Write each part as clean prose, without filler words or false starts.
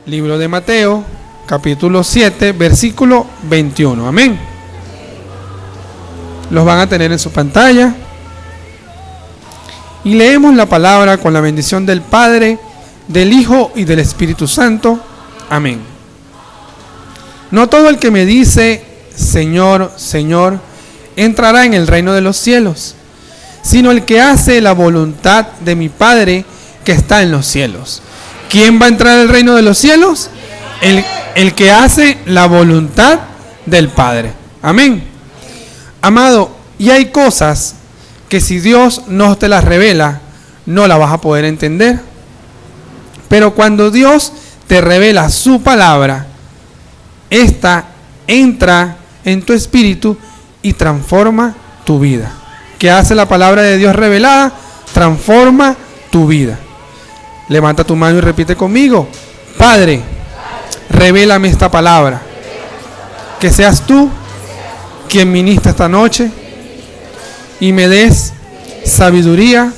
Libro de Mateo, capítulo 7, versículo 21. Amén. Los van a tener en su pantalla. Y leemos la palabra con la bendición del Padre, del Hijo y del Espíritu Santo. Amén. No todo el que me dice, Señor, Señor, entrará en el reino de los cielos, sino el que hace la voluntad de mi Padre que está en los cielos. ¿Quién va a entrar al reino de los cielos? El que hace la voluntad del Padre. Amén. Amado, y hay cosas que si Dios no te las revela, no las vas a poder entender. Pero cuando Dios te revela su palabra, esta entra en tu espíritu y transforma tu vida. ¿Qué hace la palabra de Dios revelada? Transforma tu vida. Levanta tu mano y repite conmigo: Padre, revélame esta palabra. Que seas tú quien ministra esta noche y me des sabiduría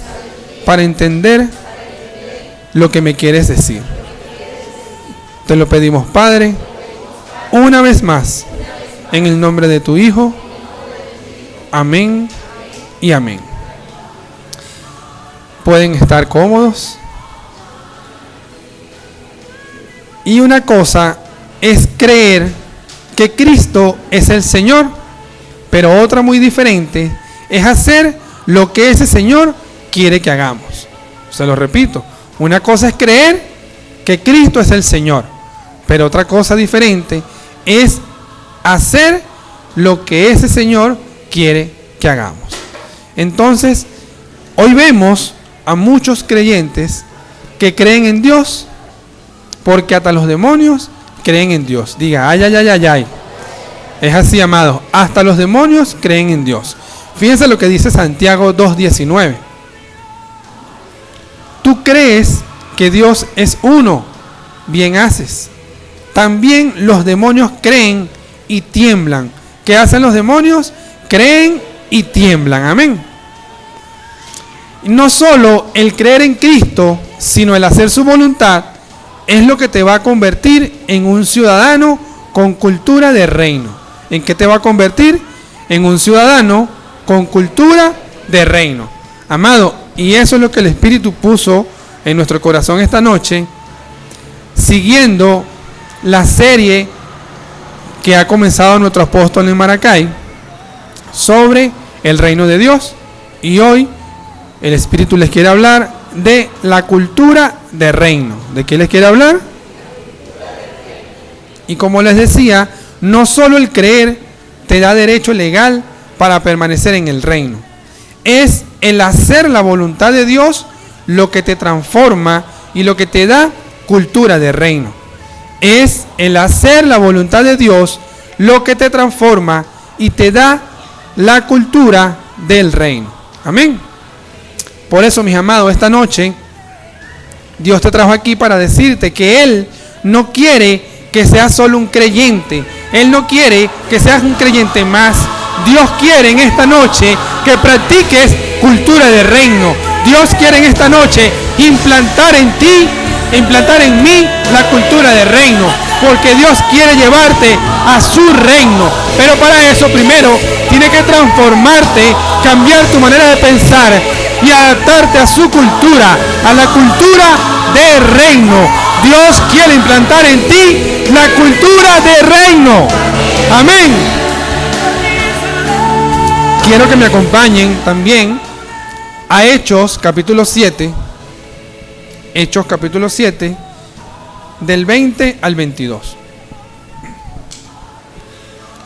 para entender lo que me quieres decir. Te lo pedimos, Padre, una vez más, en el nombre de tu Hijo. Amén y amén. Pueden estar cómodos. Y una cosa es creer que Cristo es el Señor, pero otra muy diferente es hacer lo que ese Señor quiere que hagamos. Se lo repito, una cosa es creer que Cristo es el Señor, pero otra cosa diferente es hacer lo que ese Señor quiere que hagamos. Entonces, hoy vemos a muchos creyentes que creen en Dios, porque hasta los demonios creen en Dios. Diga, ay, ay, ay, ay, ay. Es así, amados. Hasta los demonios creen en Dios. Fíjense lo que dice Santiago 2:19. Tú crees que Dios es uno, bien haces. También los demonios creen y tiemblan. ¿Qué hacen los demonios? Creen y tiemblan. Amén. No solo el creer en Cristo, sino el hacer su voluntad es lo que te va a convertir en un ciudadano con cultura de reino. ¿En qué te va a convertir? En un ciudadano con cultura de reino. Amado, y eso es lo que el Espíritu puso en nuestro corazón esta noche, siguiendo la serie que ha comenzado nuestro apóstol en Maracay sobre el reino de Dios. Y hoy el Espíritu les quiere hablar de la cultura de reino. ¿De qué les quiere hablar? Y como les decía, no solo el creer te da derecho legal para permanecer en el reino. Es el hacer la voluntad de Dios lo que te transforma y lo que te da cultura de reino. Es el hacer la voluntad de Dios lo que te transforma y te da la cultura del reino. Amén. Por eso, mis amados, esta noche Dios te trajo aquí para decirte que Él no quiere que seas solo un creyente. Él no quiere que seas un creyente más. Dios quiere en esta noche que practiques cultura de reino. Dios quiere en esta noche implantar en ti, implantar en mí la cultura de reino. Porque Dios quiere llevarte a su reino. Pero para eso primero tiene que transformarte, cambiar tu manera de pensar y adaptarte a su cultura, a la cultura de reino. Dios quiere implantar en ti la cultura de reino. Amén. Quiero que me acompañen también a Hechos capítulo 7. Hechos capítulo 7, del 20 al 22.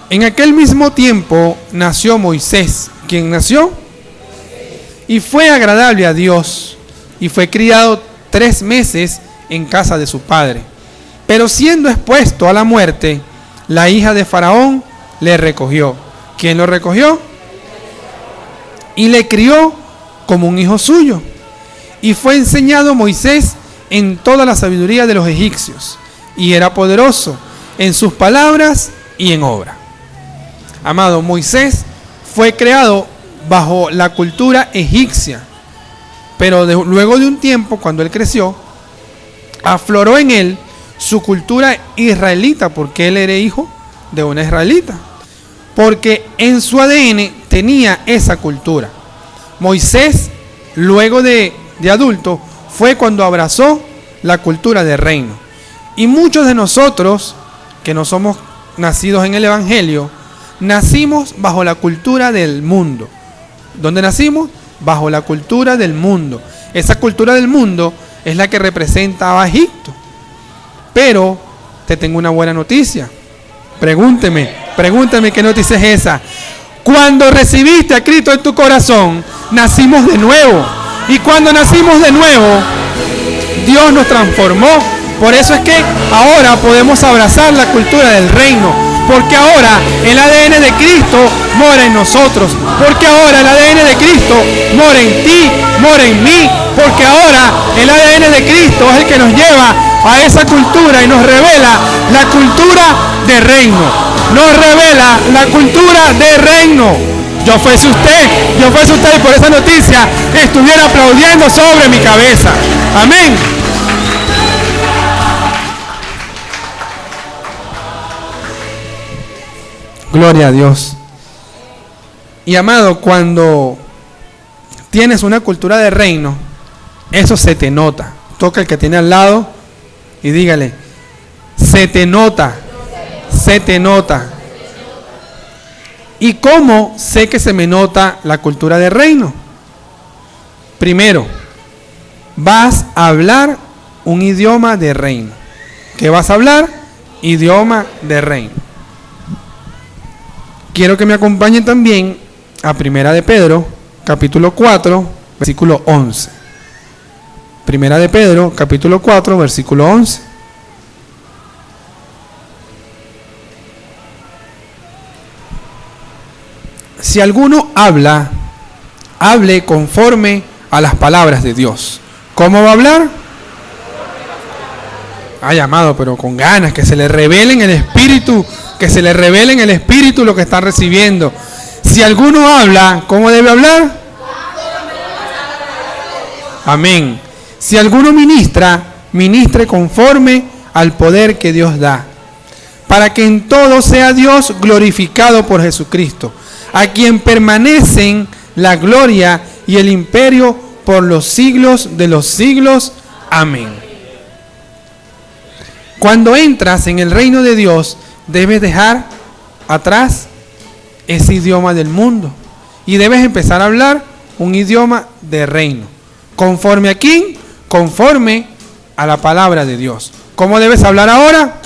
En aquel mismo tiempo nació Moisés. ¿Quién nació? Y fue agradable a Dios, y fue criado 3 meses en casa de su padre. Pero siendo expuesto a la muerte, la hija de Faraón le recogió. ¿Quién lo recogió? Y le crió como un hijo suyo. Y fue enseñado Moisés en toda la sabiduría de los egipcios, y era poderoso en sus palabras y en obra. Amado, Moisés fue creado bajo la cultura egipcia, pero luego de un tiempo, cuando él creció, afloró en él su cultura israelita, porque él era hijo de una israelita, porque en su ADN tenía esa cultura. Moisés, luego de adulto, fue cuando abrazó la cultura del reino. Y muchos de nosotros, que no somos nacidos en el Evangelio, nacimos bajo la cultura del mundo. ¿Dónde nacimos? Bajo la cultura del mundo. Esa cultura del mundo es la que representa a Egipto. Pero te tengo una buena noticia. Pregúnteme qué noticia es esa. Cuando recibiste a Cristo en tu corazón, nacimos de nuevo. Y cuando nacimos de nuevo, Dios nos transformó. Por eso es que ahora podemos abrazar la cultura del reino. Porque ahora el ADN de Cristo mora en nosotros. Porque ahora el ADN de Cristo mora en ti, mora en mí. Porque ahora el ADN de Cristo es el que nos lleva a esa cultura y nos revela la cultura de reino. Nos revela la cultura de reino. Yo fuese usted y por esa noticia estuviera aplaudiendo sobre mi cabeza. Amén. Gloria a Dios. Y amado, cuando tienes una cultura de reino, eso se te nota. Toca el que tiene al lado y dígale, se te nota, se te nota. ¿Y cómo sé que se me nota la cultura de reino? Primero, vas a hablar un idioma de reino. ¿Qué vas a hablar? Idioma de reino. Quiero que me acompañen también a Primera de Pedro, capítulo 4, versículo 11. Primera de Pedro, capítulo 4, versículo 11. Si alguno habla, hable conforme a las palabras de Dios. ¿Cómo va a hablar? Ay, amado, pero con ganas, que se le revele en el Espíritu, que se le revele en el Espíritu lo que está recibiendo. Si alguno habla, ¿cómo debe hablar? Amén. Si alguno ministra, ministre conforme al poder que Dios da, para que en todo sea Dios glorificado por Jesucristo, a quien permanecen la gloria y el imperio por los siglos de los siglos. Amén. Cuando entras en el reino de Dios, debes dejar atrás ese idioma del mundo y debes empezar a hablar un idioma de reino. ¿Conforme a quién? Conforme a la palabra de Dios. ¿Cómo debes hablar ahora?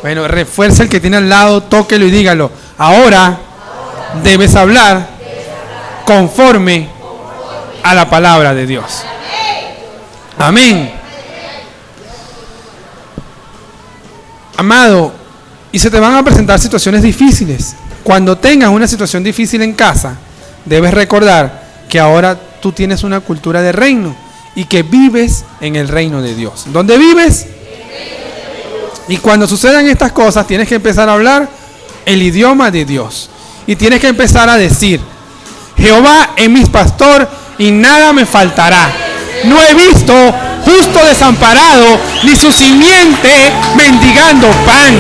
Bueno, refuerza el que tiene al lado, tóquelo y dígalo. Ahora debes hablar conforme a la palabra de Dios. Amén. Amado, y se te van a presentar situaciones difíciles. Cuando tengas una situación difícil en casa, debes recordar que ahora tú tienes una cultura de reino y que vives en el reino de Dios. ¿Dónde vives? Y cuando sucedan estas cosas, tienes que empezar a hablar el idioma de Dios. Y tienes que empezar a decir, Jehová es mi pastor y nada me faltará. No he visto justo desamparado, ni su simiente mendigando pan.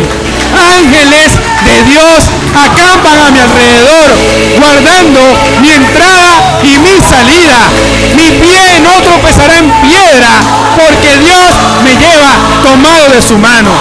Ángeles de Dios acampan a mi alrededor, guardando mi entrada y mi salida. Mi pie no tropezará en piedra, porque Dios me lleva tomado de su mano.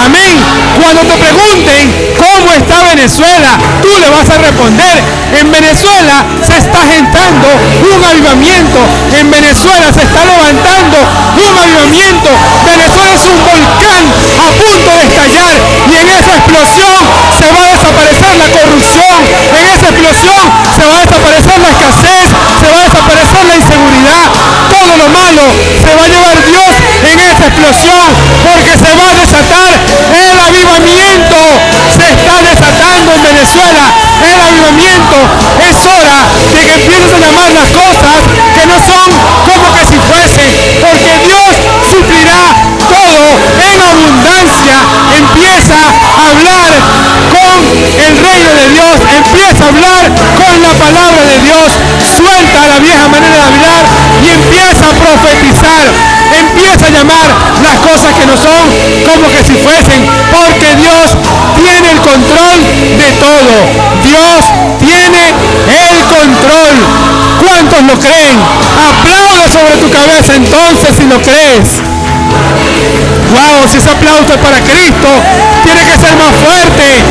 Amén. Cuando te pregunten cómo está Venezuela, tú le vas a responder, en Venezuela se está gestando un avivamiento. En Venezuela se está levantando un avivamiento. Venezuela es un volcán a punto de estallar, y en esa explosión se va a desaparecer la corrupción, en esa explosión se va a desaparecer la escasez, se va a desaparecer la inseguridad, todo lo malo se va a llevar Dios en esa explosión, porque se va a desatar el avivamiento. Se está desatando en Venezuela el avivamiento. Es hora de que empieces a llamar las cosas que no son como que si fuesen, porque Dios suplirá todo en abundancia. Empieza a hablar con el reino de Dios, empieza a hablar con la palabra de Dios, suelta la vieja manera de hablar y empieza a profetizar, empieza a llamar las cosas que no son como que si fuesen, porque Dios tiene el control de todo. Dios tiene el control. ¿Cuántos lo creen? Aplauda sobre tu cabeza entonces si lo crees. Wow, si ese aplauso es para Cristo, tiene que ser más fuerte.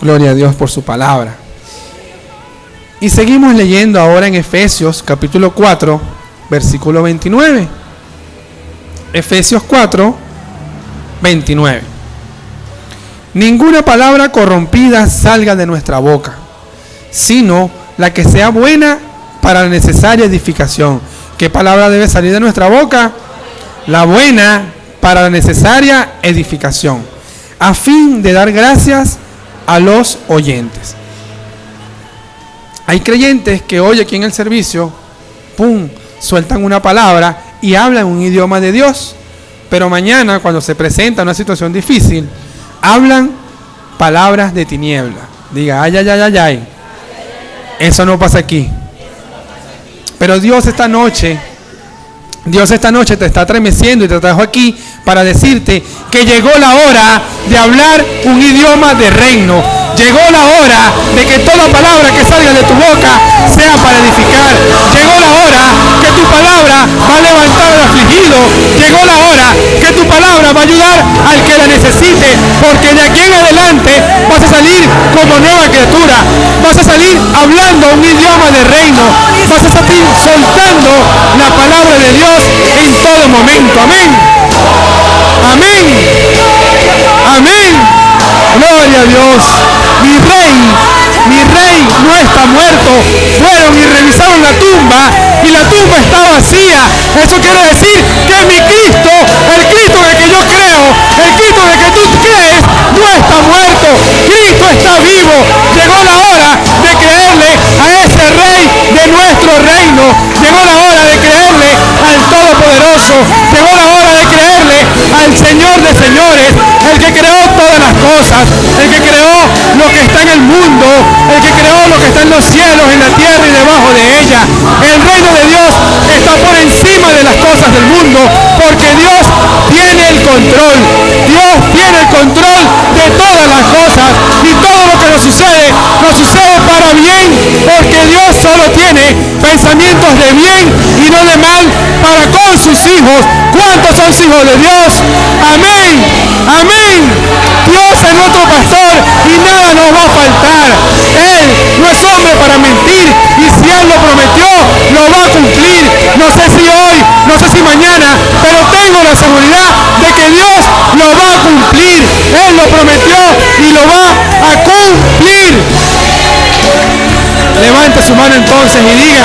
Gloria a Dios por su palabra. Y seguimos leyendo ahora en Efesios capítulo 4, versículo 29. Efesios 4, 29. Ninguna palabra corrompida salga de nuestra boca, sino la que sea buena para la necesaria edificación. ¿Qué palabra debe salir de nuestra boca? La buena para la necesaria edificación, a fin de dar gracias a los oyentes. Hay creyentes que hoy aquí en el servicio, sueltan una palabra y hablan un idioma de Dios, pero mañana cuando se presenta una situación difícil, hablan palabras de tiniebla. Diga, ay, ay, ay, ay, ay. Eso no pasa aquí. Pero Dios esta noche te está estremeciendo y te trajo aquí para decirte que llegó la hora de hablar un idioma de reino. Llegó la hora de que toda palabra que salga de tu boca sea para edificar. Llegó la hora que tu palabra va a levantar al afligido. Llegó la hora que tu palabra va a ayudar al que la necesite. Porque de aquí en adelante vas a salir como nueva criatura. Vas a salir hablando un idioma de reino. Vas a salir soltando la palabra de Dios en todo momento. Amén. Amén. Amén. Gloria a Dios. Mi rey no está muerto. Fueron y revisaron la tumba y la tumba está vacía. Eso quiere decir que mi Cristo, el Cristo en el que yo creo, el Cristo en el que tú crees, no está muerto. Cristo está vivo. Llegó la hora de creerle a ese rey de nuestro reino. Llegó la hora de creerle al Todopoderoso. Llegó la hora de creerle al Señor de señores, el que creó todas las cosas, el que creó lo que está en el mundo, el que creó lo que está en los cielos, en la tierra y debajo de ella. El reino de Dios está por encima de las cosas del mundo, porque Dios tiene el control. Dios tiene el control de todas las cosas, y todo lo que nos sucede para bien, porque Dios solo tiene pensamientos de bien y no de mal para con sus hijos. ¿Cuántos son hijos de Dios? Amén. Amén. Dios es nuestro pastor y nada nos va a faltar. Él no es hombre para mentir, y si Él lo prometió, lo va a cumplir. No sé si hoy, no sé si mañana, pero tengo la seguridad de que Dios lo va a cumplir. Él lo prometió y lo va a cumplir. Levante su mano entonces y diga: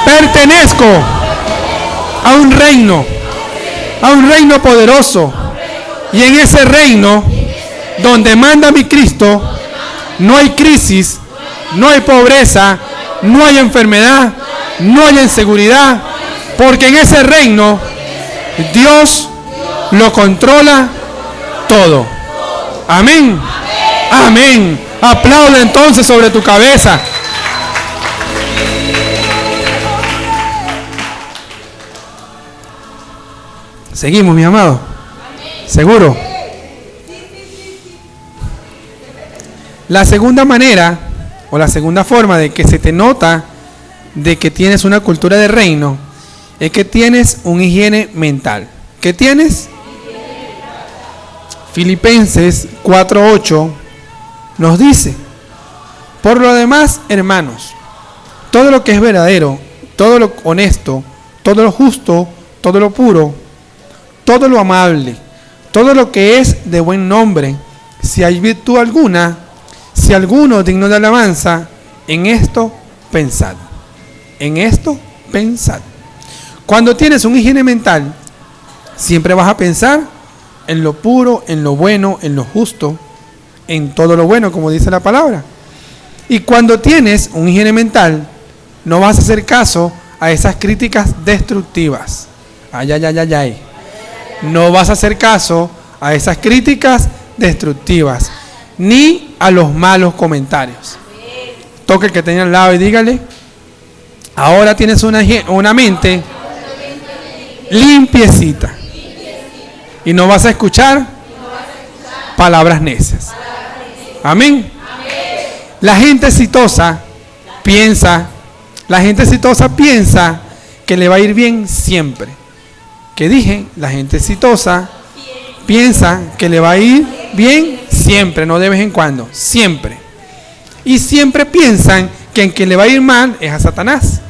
pertenezco a un reino poderoso, y en ese reino donde manda mi Cristo no hay crisis, no hay pobreza, no hay enfermedad, no hay inseguridad, porque en ese reino Dios lo controla todo. Amén. Amén. Aplaude entonces sobre tu cabeza. Seguimos, mi amado. ¿Seguro? La segunda manera, o la segunda forma de que se te nota de que tienes una cultura de reino, es que tienes una higiene mental. ¿Qué tienes? Filipenses 4:8 nos dice: por lo demás, hermanos, todo lo que es verdadero, todo lo honesto, todo lo justo, todo lo puro, todo lo amable, todo lo que es de buen nombre, si hay virtud alguna, si alguno digno de alabanza, en esto pensad. En esto pensad. Cuando tienes una higiene mental, siempre vas a pensar en lo puro, en lo bueno, en lo justo, en todo lo bueno, como dice la palabra. Y cuando tienes una higiene mental, no vas a hacer caso a esas críticas destructivas. Ay, ay, ay, ay, ay. No vas a hacer caso a esas críticas destructivas. ni a los malos comentarios. Toque el que tenga al lado y dígale: ahora tienes una mente limpiecita y no vas a escuchar palabras necias. Amén. La gente exitosa piensa que le va a ir bien siempre. ¿Qué dije? La gente exitosa piensa que le va a ir bien siempre, no de vez en cuando, siempre. Y siempre piensan que en quien le va a ir mal es a Satanás.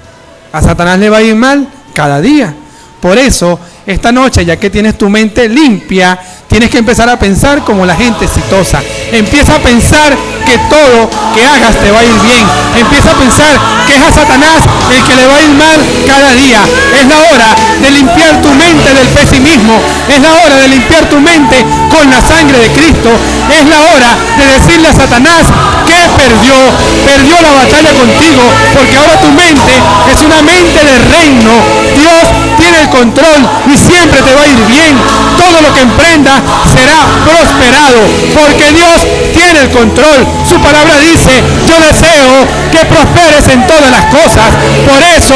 A Satanás le va a ir mal cada día. Por eso, esta noche, ya que tienes tu mente limpia, tienes que empezar a pensar como la gente exitosa. Empieza a pensar que todo que hagas te va a ir bien. Empieza a pensar que es a Satanás el que le va a ir mal cada día. Es la hora de limpiar tu mente del pesimismo. Es la hora de limpiar tu mente con la sangre de Cristo. Es la hora de decirle a Satanás que perdió la batalla contigo, porque ahora tu mente es una mente de reino. Dios tiene el control y siempre te va a ir bien. Todo lo que emprenda será prosperado, porque Dios tiene el control. Su palabra dice: yo deseo que prosperes en todas las cosas. Por eso,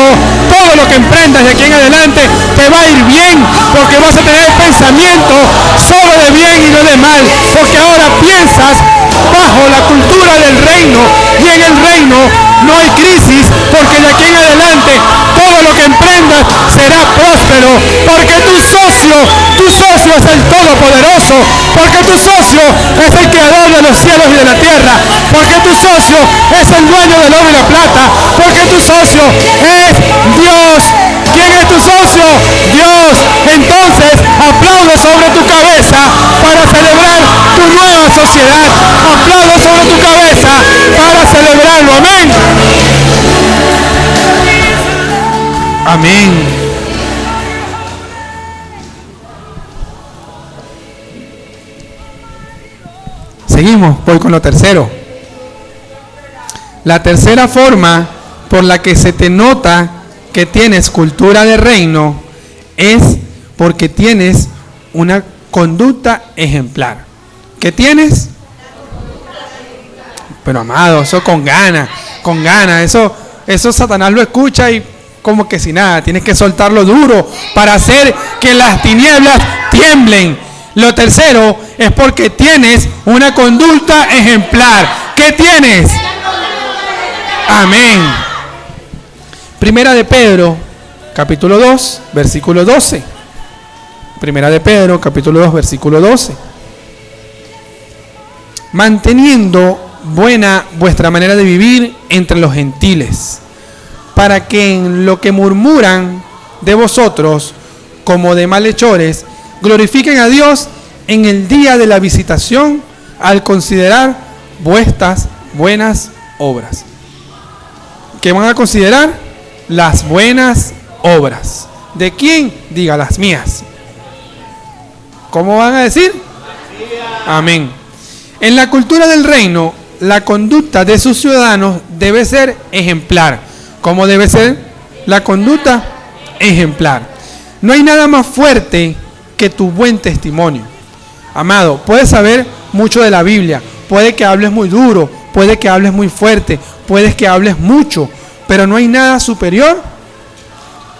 todo lo que emprendas de aquí en adelante te va a ir bien, porque vas a tener pensamiento solo de bien y no de mal, porque ahora piensas bajo la cultura del reino, y en el reino no hay crisis, porque de aquí en adelante todo lo que emprendas será próspero, porque tu socio es el Todopoderoso, porque tu socio es el Creador de los cielos y de la tierra, porque tu socio es el dueño del oro y la plata, porque tu socio es Dios. ¿Quién es tu socio? Dios. Entonces aplaude sobre tu cabeza para celebrar tu nueva sociedad. Aplaude sobre tu cabeza para celebrarlo. Amén. Amén. Seguimos, voy con lo tercero. La tercera forma por la que se te nota que tienes cultura de reino es porque tienes una conducta ejemplar. ¿Qué tienes? Pero amado, eso con ganas, eso Satanás lo escucha y como que si nada, tienes que soltarlo duro para hacer que las tinieblas tiemblen. Lo tercero es porque tienes una conducta ejemplar. ¿Qué tienes? Amén. Primera de Pedro, capítulo 2, versículo 12. Primera de Pedro, capítulo 2, versículo 12. Manteniendo buena vuestra manera de vivir entre los gentiles, para que en lo que murmuran de vosotros, como de malhechores, glorifiquen a Dios en el día de la visitación, al considerar vuestras buenas obras. ¿Qué van a considerar? Las buenas obras. ¿De quién? Diga, las mías. ¿Cómo van a decir? Amén. En la cultura del reino, la conducta de sus ciudadanos debe ser ejemplar. ¿Cómo debe ser la conducta? Ejemplar. No hay nada más fuerte que tu buen testimonio. Amado, puedes saber mucho de la Biblia, puede que hables muy duro, puede que hables muy fuerte, puedes que hables mucho, pero no hay nada superior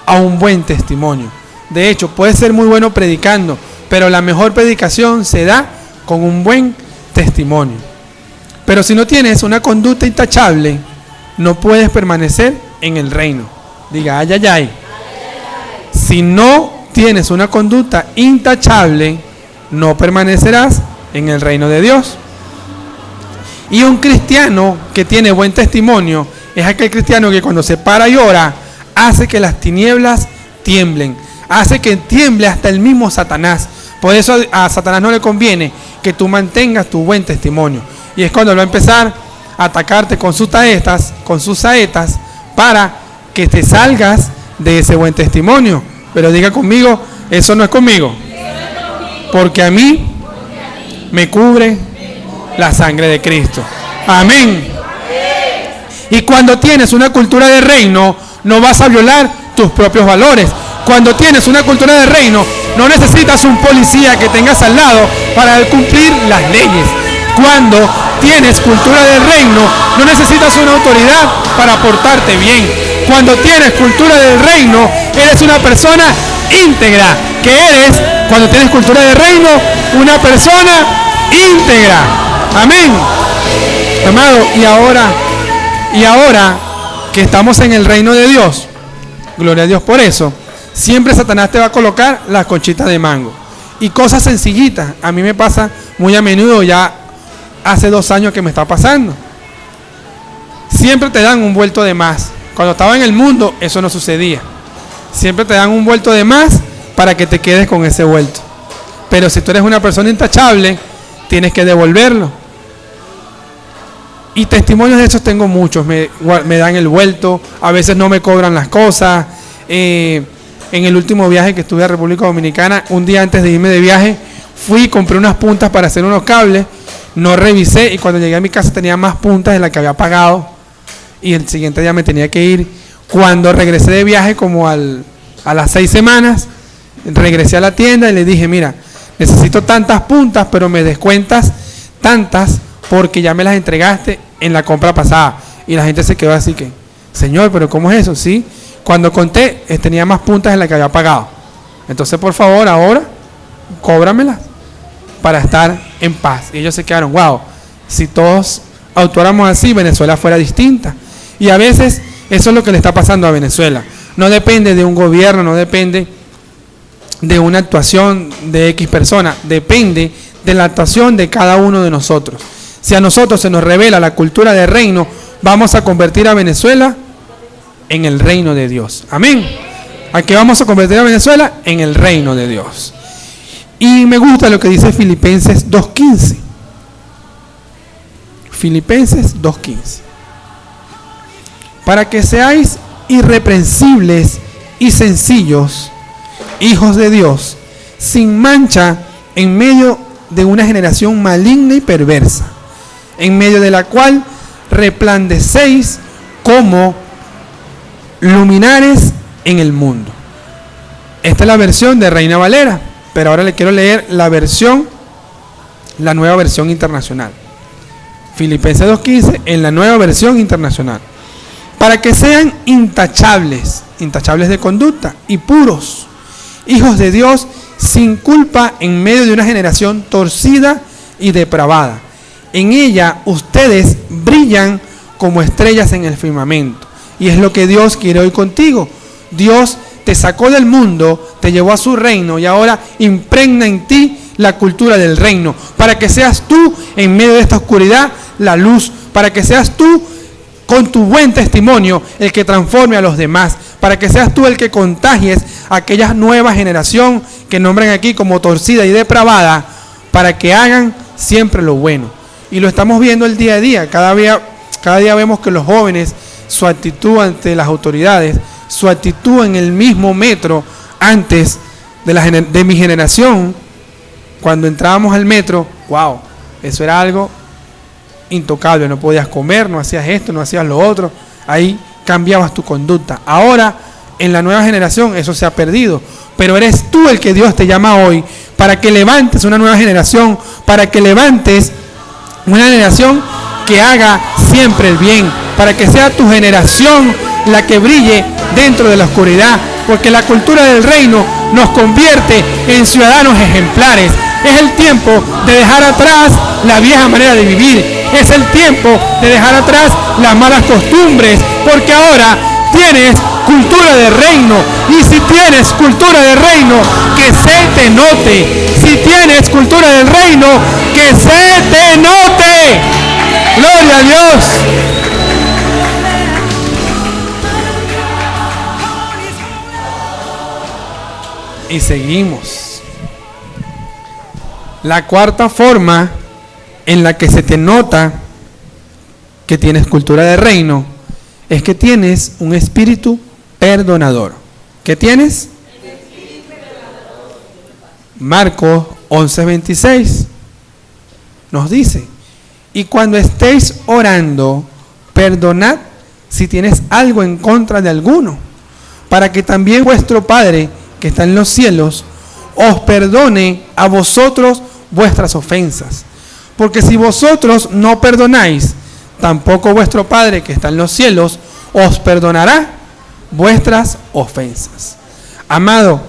a un buen testimonio. De hecho, puedes ser muy bueno predicando, pero la mejor predicación se da con un buen testimonio. Pero si no tienes una conducta intachable, no puedes permanecer en el reino. Diga, ay, ay, ay. Si no tienes una conducta intachable, no permanecerás en el reino de Dios. Y un cristiano que tiene buen testimonio es aquel cristiano que cuando se para y ora, hace que las tinieblas tiemblen, hace que tiemble hasta el mismo Satanás. Por eso a Satanás no le conviene que tú mantengas tu buen testimonio. Y es cuando él va a empezar a atacarte con sus saetas para que te salgas de ese buen testimonio. Pero diga conmigo, eso no es conmigo. Porque a mí me cubre la sangre de Cristo. Amén. Y cuando tienes una cultura de reino, no vas a violar tus propios valores. Cuando tienes una cultura de reino, no necesitas un policía que tengas al lado para cumplir las leyes. Cuando tienes cultura del reino, no necesitas una autoridad para portarte bien. Cuando tienes cultura del reino, eres una persona íntegra. ¿Qué eres? Cuando tienes cultura del reino, una persona íntegra. Amén. Amado, y ahora que estamos en el reino de Dios, gloria a Dios por eso, siempre Satanás te va a colocar las conchitas de mango. Y cosas sencillitas. A mí me pasa muy a menudo, ya hace 2 años que me está pasando. Siempre te dan un vuelto de más. Cuando estaba en el mundo, eso no sucedía. Siempre te dan un vuelto de más para que te quedes con ese vuelto. Pero si tú eres una persona intachable, tienes que devolverlo. Y testimonios de esos tengo muchos. Me dan el vuelto, a veces no me cobran las cosas. En el último viaje que estuve a República Dominicana, un día antes de irme de viaje, fui y compré unas puntas para hacer unos cables. No revisé y cuando llegué a mi casa tenía más puntas de las que había pagado. Y el siguiente día me tenía que ir. Cuando regresé de viaje, como a las 6 semanas, regresé a la tienda y le dije, mira, necesito tantas puntas, pero me descuentas tantas porque ya me las entregaste en la compra pasada. Y la gente se quedó así que, señor, pero ¿cómo es eso? Sí. Cuando conté, tenía más puntas de las que había pagado. Entonces, por favor, ahora, cóbramelas para estar en paz. Y ellos se quedaron, wow, si todos actuáramos así, Venezuela fuera distinta. Y a veces, eso es lo que le está pasando a Venezuela. No depende de un gobierno, no depende de una actuación de X persona. Depende de la actuación de cada uno de nosotros. Si a nosotros se nos revela la cultura del reino, vamos a convertir a Venezuela en el reino de Dios. Amén. ¿A qué vamos a convertir a Venezuela? En el reino de Dios. Y me gusta lo que dice Filipenses 2:15. Filipenses 2:15. Para que seáis irreprensibles y sencillos, hijos de Dios, sin mancha en medio de una generación maligna y perversa, en medio de la cual resplandecéis como luminares en el mundo. Esta es la versión de Reina Valera, pero ahora le quiero leer la nueva versión internacional. Filipenses 2:15 en la nueva versión internacional. Para que sean intachables de conducta y puros, hijos de Dios sin culpa en medio de una generación torcida y depravada. En ella ustedes brillan como estrellas en el firmamento. Y es lo que Dios quiere hoy contigo. Dios te sacó del mundo, te llevó a su reino y ahora impregna en ti la cultura del reino. Para que seas tú en medio de esta oscuridad la luz. Para que seas tú con tu buen testimonio el que transforme a los demás. Para que seas tú el que contagies a aquella nueva generación que nombran aquí como torcida y depravada. Para que hagan siempre lo bueno. Y lo estamos viendo el día a día. Cada día vemos que los jóvenes, su actitud ante las autoridades, su actitud en el mismo metro antes de mi generación, cuando entrábamos al metro, wow, eso era algo intocable, no podías comer, no hacías esto, no hacías lo otro, ahí cambiabas tu conducta. Ahora, en la nueva generación, eso se ha perdido, pero eres tú el que Dios te llama hoy para que levantes una nueva generación, para que levantes una generación que haga siempre el bien, para que sea tu generación la que brille dentro de la oscuridad, porque la cultura del reino nos convierte en ciudadanos ejemplares. Es el tiempo de dejar atrás la vieja manera de vivir, es el tiempo de dejar atrás las malas costumbres, porque ahora tienes cultura de reino, y si tienes cultura de reino, que se te note. Si tienes cultura del reino, que se te note. Gloria a Dios. Y seguimos. La cuarta forma en la que se te nota que tienes cultura de reino es que tienes un espíritu perdonador. ¿Qué tienes? Marcos 11:26 nos dice: y cuando estéis orando, perdonad si tienes algo en contra de alguno, para que también vuestro Padre que está en los cielos os perdone a vosotros vuestras ofensas. Porque si vosotros no perdonáis, tampoco vuestro Padre que está en los cielos os perdonará vuestras ofensas. Amado,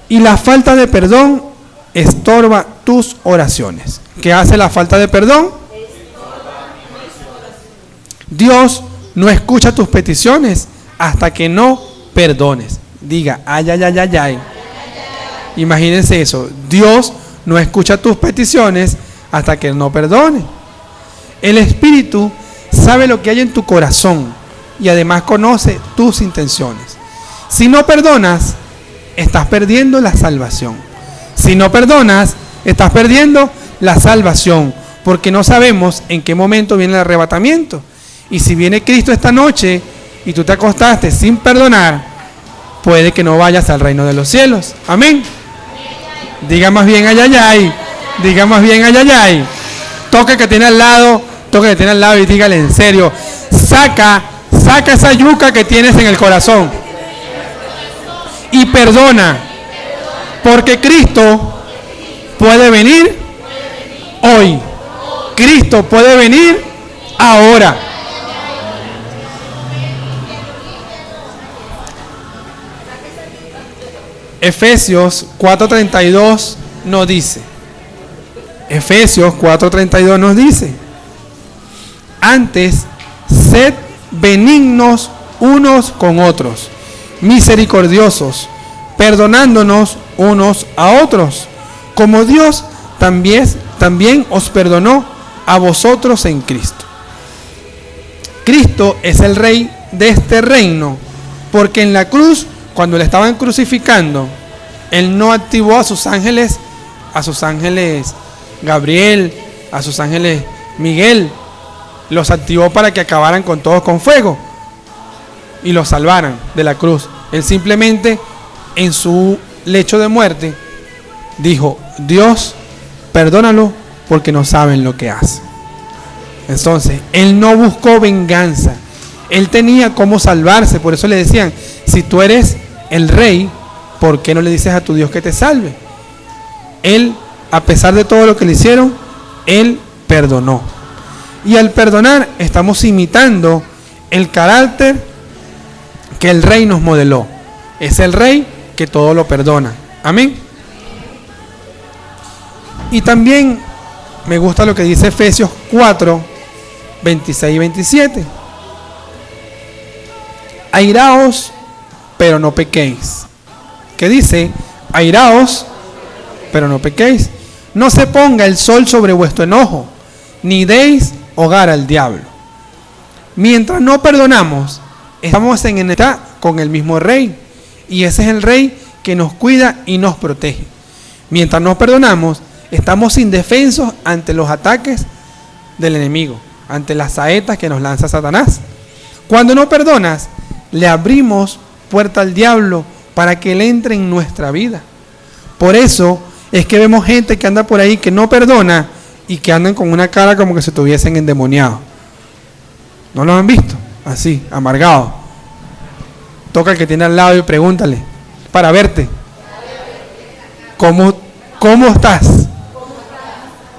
y la falta de perdón estorba tus oraciones. ¿Qué hace la falta de perdón? Dios no escucha tus peticiones hasta que no perdones. Diga, ay, ay, ay, ay, ay. Imagínense eso. Dios no escucha tus peticiones hasta que no perdone. El Espíritu sabe lo que hay en tu corazón y además conoce tus intenciones. Si no perdonas, estás perdiendo la salvación. Si no perdonas, estás perdiendo la salvación, porque no sabemos en qué momento viene el arrebatamiento. Y si viene Cristo esta noche y tú te acostaste sin perdonar, puede que no vayas al reino de los cielos. Amén. Diga más bien ay, ay, ay. Diga más bien ay, ay, ay. Toque que tiene al lado y dígale en serio, saca esa yuca que tienes en el corazón y perdona, porque Cristo puede venir hoy. Cristo puede venir ahora. Efesios 4:32 nos dice. Efesios 4:32 nos dice: antes, sed benignos unos con otros, misericordiosos, perdonándonos unos a otros, como Dios también os perdonó a vosotros en Cristo. Cristo es el Rey de este reino, porque en la cruz, cuando le estaban crucificando, Él no activó a sus ángeles Gabriel, a sus ángeles Miguel, los activó para que acabaran con todos con fuego y los salvaran de la cruz. Él simplemente en su lecho de muerte dijo: Dios, perdónalo porque no saben lo que hacen. Entonces, Él no buscó venganza. Él tenía cómo salvarse. Por eso le decían: si tú eres el rey, ¿por qué no le dices a tu Dios que te salve? Él, a pesar de todo lo que le hicieron, Él perdonó. Y al perdonar estamos imitando el carácter que el Rey nos modeló. Es el Rey que todo lo perdona. Amén. Y también me gusta lo que dice Efesios 4, 26 y 27. Airaos, pero no pequéis. ¿Qué dice? Airaos, pero no pequéis. No se ponga el sol sobre vuestro enojo, ni deis hogar al diablo. Mientras no perdonamos, estamos en enemistad con el mismo Rey, y ese es el Rey que nos cuida y nos protege. Mientras no perdonamos, estamos indefensos ante los ataques del enemigo, ante las saetas que nos lanza Satanás. Cuando no perdonas, le abrimos puerta al diablo para que él entre en nuestra vida. Por eso es que vemos gente que anda por ahí que no perdona y que andan con una cara como que se estuviesen endemoniados. ¿No lo han visto? Así, amargado. Toca al que tiene al lado y pregúntale para verte. ¿Cómo estás?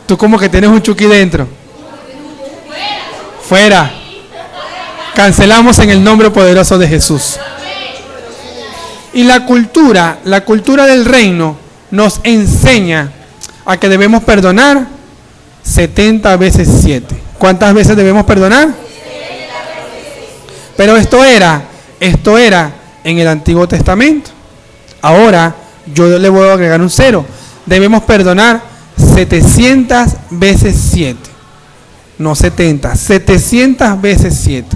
Tú como que tienes un chuki dentro. Fuera. Cancelamos en el nombre poderoso de Jesús. Y la cultura del reino nos enseña a que debemos perdonar 70 veces 7. ¿Cuántas veces debemos perdonar? Pero esto era en el Antiguo Testamento. Ahora yo le voy a agregar un 0. Debemos perdonar 700 veces 7. No 70, 700 veces 7.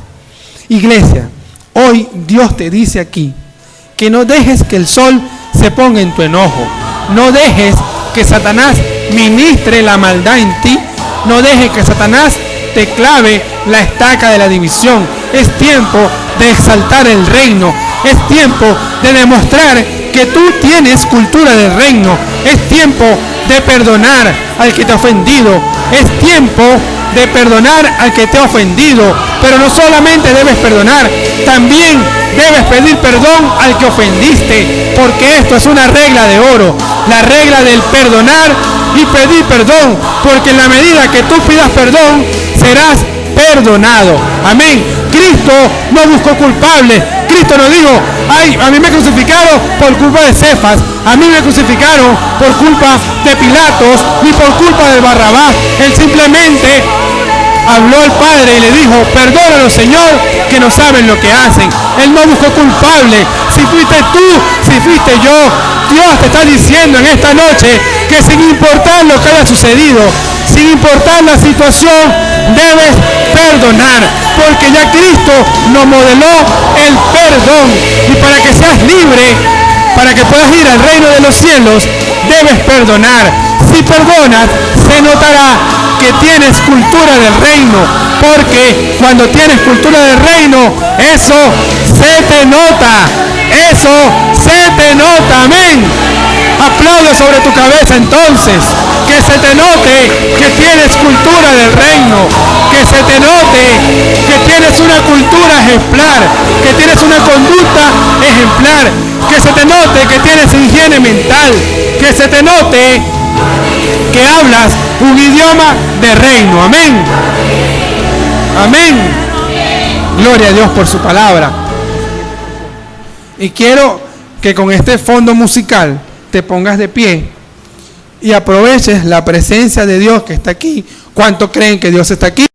Iglesia, hoy Dios te dice aquí que no dejes que el sol se ponga en tu enojo. No dejes que Satanás ministre la maldad en ti. No dejes que Satanás te clave la estaca de la división. Es tiempo de exaltar el reino. Es tiempo de demostrar que tú tienes cultura del reino. Es tiempo de perdonar al que te ha ofendido. Es tiempo de perdonar al que te ha ofendido. Pero no solamente debes perdonar, también debes pedir perdón al que ofendiste, porque esto es una regla de oro. La regla del perdonar y pedí perdón, porque en la medida que tú pidas perdón, serás perdonado. Amén. Cristo no buscó culpables. Cristo no dijo, ay, a mí me crucificaron por culpa de Cefas, a mí me crucificaron por culpa de Pilatos, ni por culpa de Barrabás. Él simplemente habló al Padre y le dijo, perdónalos, Señor, que no saben lo que hacen. Él no buscó culpable. Si fuiste tú, si fuiste yo, Dios te está diciendo en esta noche que sin importar lo que haya sucedido, sin importar la situación, debes perdonar, porque ya Cristo nos modeló el perdón. Y para que seas libre, para que puedas ir al reino de los cielos, debes perdonar. Si perdonas, se notará que tienes cultura del reino, porque cuando tienes cultura del reino, eso se te nota, eso se te nota. Amén. Aplaude sobre tu cabeza entonces, que se te note que tienes cultura del reino, que se te note que tienes una cultura ejemplar, que tienes una conducta ejemplar, que se te note que tienes higiene mental, que se te note que hablas un idioma de reino. Amén. Amén. Gloria a Dios por su palabra. Y quiero que con este fondo musical te pongas de pie y aproveches la presencia de Dios que está aquí. ¿Cuánto creen que Dios está aquí?